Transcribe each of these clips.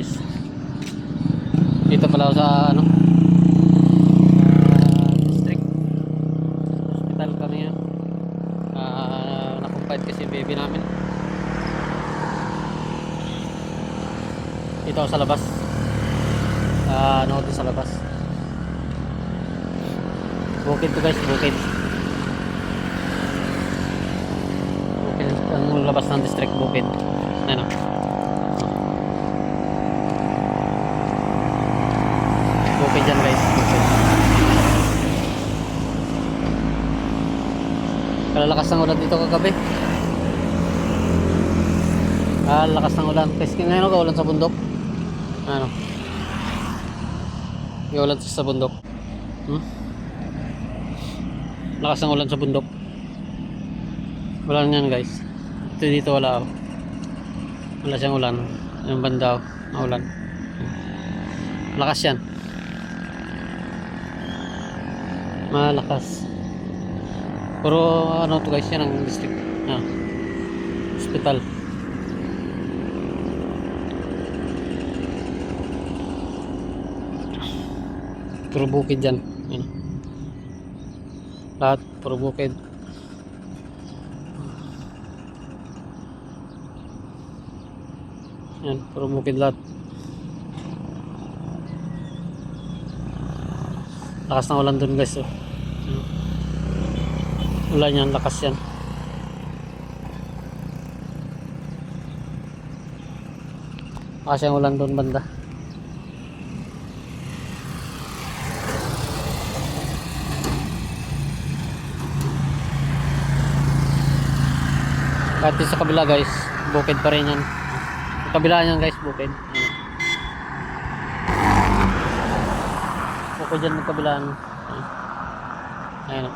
guys. Dito pala ako sa ano, district hospital kami yan. Nakumpayad kasi yung baby namin. Dito ako sa labas. Ano din sa labas. Bukid to guys, bukid. Bukid ang labas ng district, bukid. Ano? Bukid dyan guys, bukid. Kalalakas ng ulan dito kagabi. Lakas ng ulan. Kasi ngayon ako ulan sa bundok. Ano? Yung ulan sa bundok. Lakas ng ulan sa bundok. Wala yan guys. Ito dito wala oh. Wala siyang ulan. Yung banda oh, na ulan. Lakas yan. Malakas. Pero ano to guys, yan ang district. Hospital. Puro bukid dyan. Yan. Lahat puro bukid. Yan, puro bukid lahat. Lakas ng ulan dun guys oh. Ulan yan, lakas yan. Lakas yung ulan dun banda. Kahit sa kabila guys, bukid pa rin yan. Sa kabila yan guys, bukid. Bukid dyan magkabilaan. Ayan o.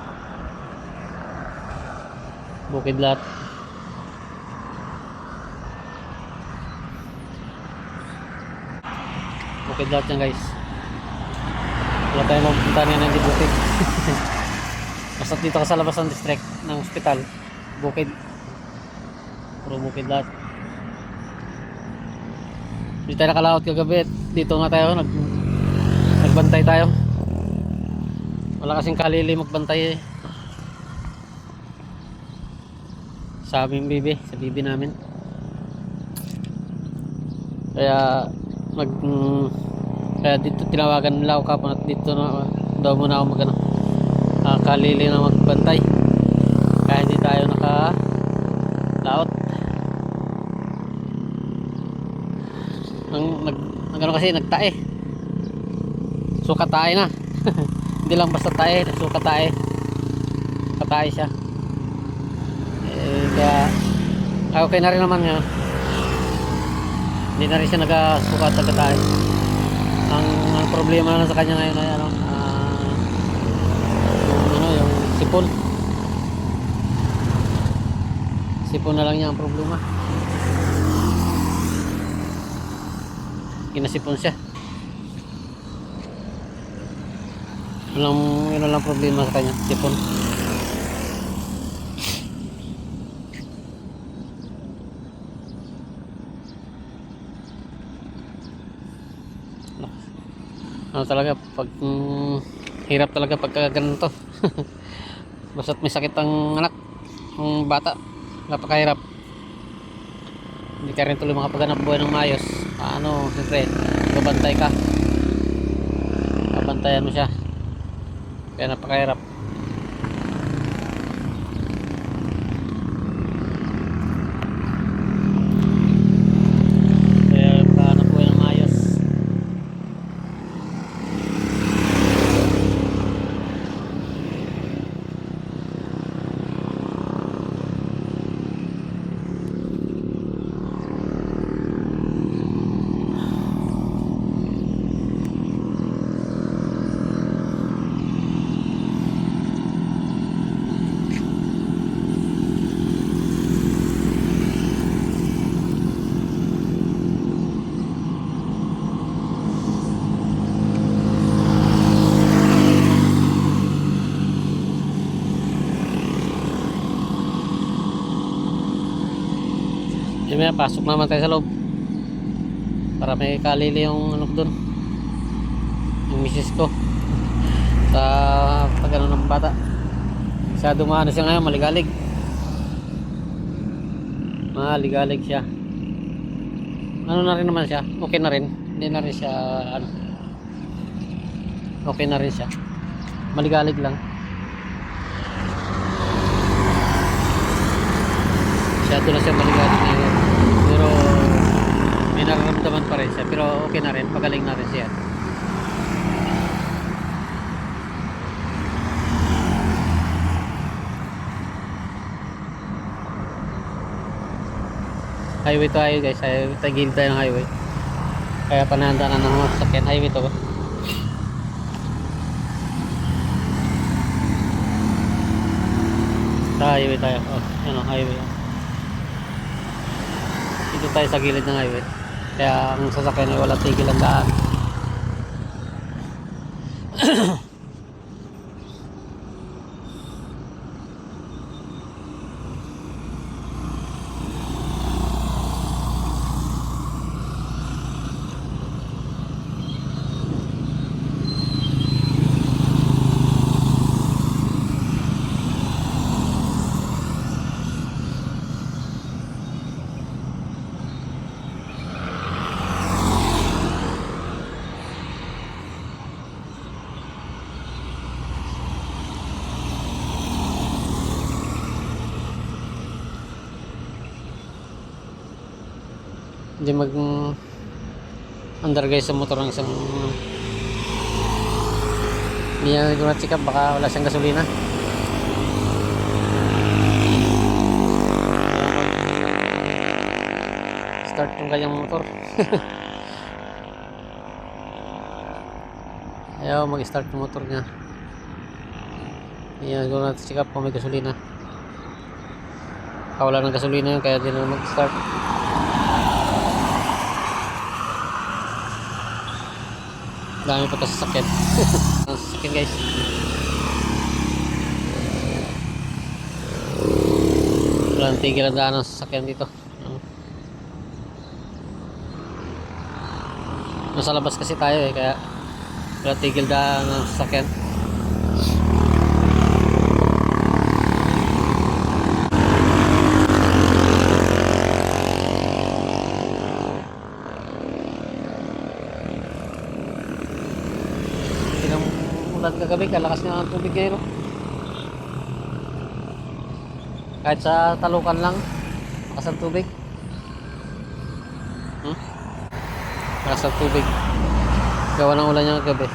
Bukid lahat. Bukid lahat yan guys. Wala tayong mapunta na hindi bukid. Basta dito ka sa labas ng district ng hospital, bukid. Puro bukid lahat. Hindi tayo nakalawat kagabi. Dito nga tayo nagbantay tayo. Wala kasing kalili magbantay eh. Sa aming bibi, sa bibi namin. Kaya kaya dito tinawagan nila ako kapon at dito na daw muna ako magano kalili na magbantay. Kaya hindi tayo nakalaot. Nagano kasi nagtae. Suka tae na. Hindi lang basta tae, suka tae. Katae siya. Kaya okay na rin naman yun. Hindi na rin siya nagasuka at nagkatae. Ang problema na sa kanya ngayon ay yung sipon. Sipon na lang niya ang problema. Kinasipon siya. Yun lang problema sa kanya, sipon. Ano talaga pag hirap talaga pagka ganito. Basta't may sakit ang anak, ang bata, napakahirap. Hindi ka rin tuloy makapaganap buhay ng maayos. Siyempre babantay ka, babantayan mo siya, kaya napakahirap. Pasok naman tayo sa loob para may kalili yung ano doon, yung misis ko sa pag ano ng bata. Sa dumaan siya ngayon, maligalig siya. Ano na rin naman siya, okay na rin, hindi na rin siya ano, okay na rin siya, maligalig lang. Masyado na siya maligalig ngayon, pero may nararamdaman pa rin siya, pero okay na rin, pagaling na rin siya. Highway to highway guys, highway, tagilid tayo ng highway, kaya panahanda na ng mga sasakyan. Highway to, sa highway tayo. Oh, ano, highway. Dito tayo sa gilid ng highway, kaya ang sasakyan ay wala tigil ang daan. Hindi mag andar guys sa motor ng isang hindi niya guna check up, baka wala siyang gasolina. Start yung kanyang motor. Ayaw mag start yung motor niya, hindi niya guna check up kung may gasolina. Wala ng gasolina yun, kaya di na mag start. Dami pa ito sasakyan. Sasakyan guys. Walang tigil ang daan ng sasakyan dito. Nasa labas kasi tayo kaya walang tigil daan ng sasakyan. Kagabi, kalakas nga ang tubig ngayon. Kahit sa talukan lang, lakas ang tubig. Lakas ang tubig. Gawa ng ulan niya kagabi.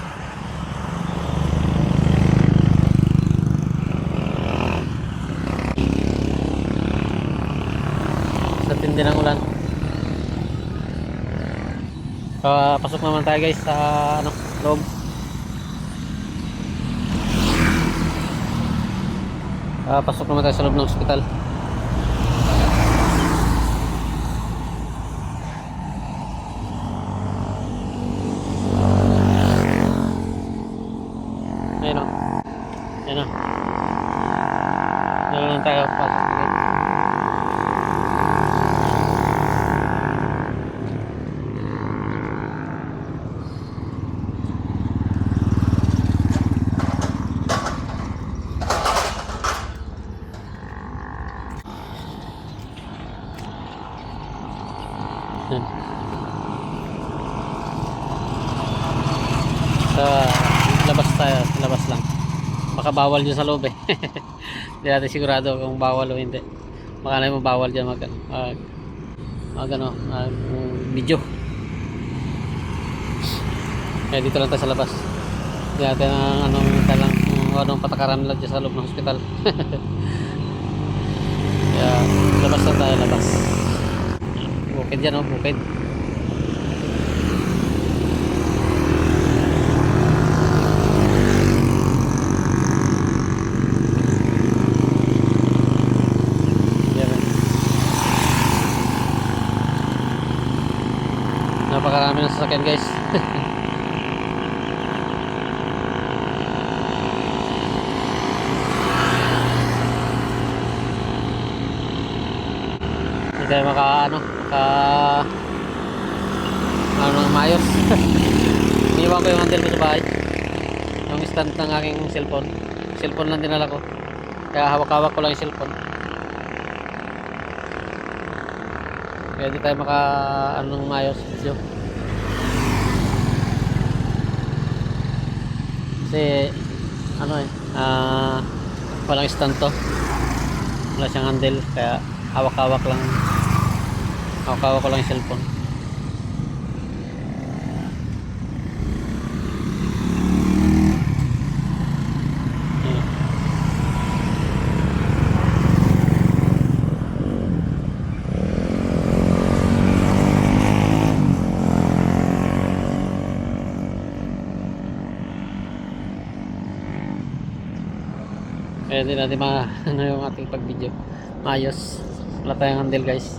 Sa tindi ng ulan. Pasok naman tayo guys sa ano, loob. Pasok naman tayo sa loob ng ospital. Ayun o. Ayun o. Ayun lang tayo. Pasok natin. Sa labas tayo, sa labas lang. Baka bawal dyan sa loob eh. Hindi natin sigurado kung bawal o hindi. Baka na mo bawal dyan mag video. Kaya dito lang tayo sa labas. Hindi natin anong patakaran nila dyan sa loob ng hospital. Kaya labas lang tayo, labas. Bukid dyan o, bukid. Napakarami ng sasakyan guys. Hindi tayo ano nang maayos. Iniwan ko yung handle ko sa bahay. Yung stand ng aking cellphone. Cellphone lang dinala ko. Kaya hawak-hawak ko lang yung cellphone. Kaya di tayo maka ano nang maayos video. Kasi ano walang stand to. Wala siyang handle kaya hawak-hawak lang. Hawak-hawak ko lang yung cellphone. Kaya din natin ano yung ating pag video maayos. Wala tayong handle guys.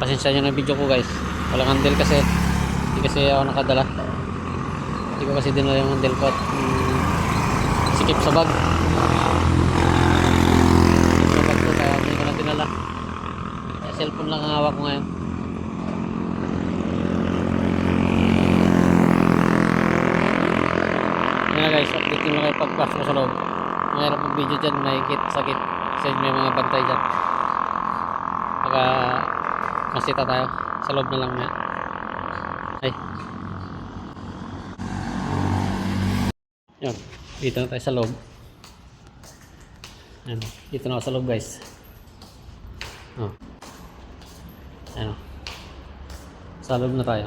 Pasensya nyo ng video ko guys. Walang handle kasi hindi kasi ako nakadala. Hindi ko kasi dinala yung handle ko at sikip sa bag. Sikip sa bag ko kaya hindi ko na dinala. Kaya cellphone lang ang hawak ko ngayon. Yan guys, update nyo lang kayo pagpasok ko sa loob. Mayroon pag video dyan, nakikit, sakit. Kasi may mga bantay dyan. Baka masita tayo. Sa loob na lang nga. Ay. Yan. Dito na tayo sa loob. Yan. Dito na ako sa loob guys. Oh. Yan. Sa loob na tayo.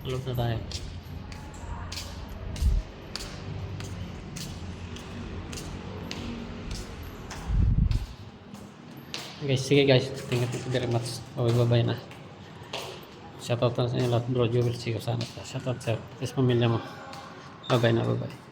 Loob na tayo. Guys, sige guys. Thank you very much. Bye-bye na. Shoutout na sa inyo lahat bro. Jewel, sige sana. Shoutout sa pamilya mo. Bye-bye na, bye-bye.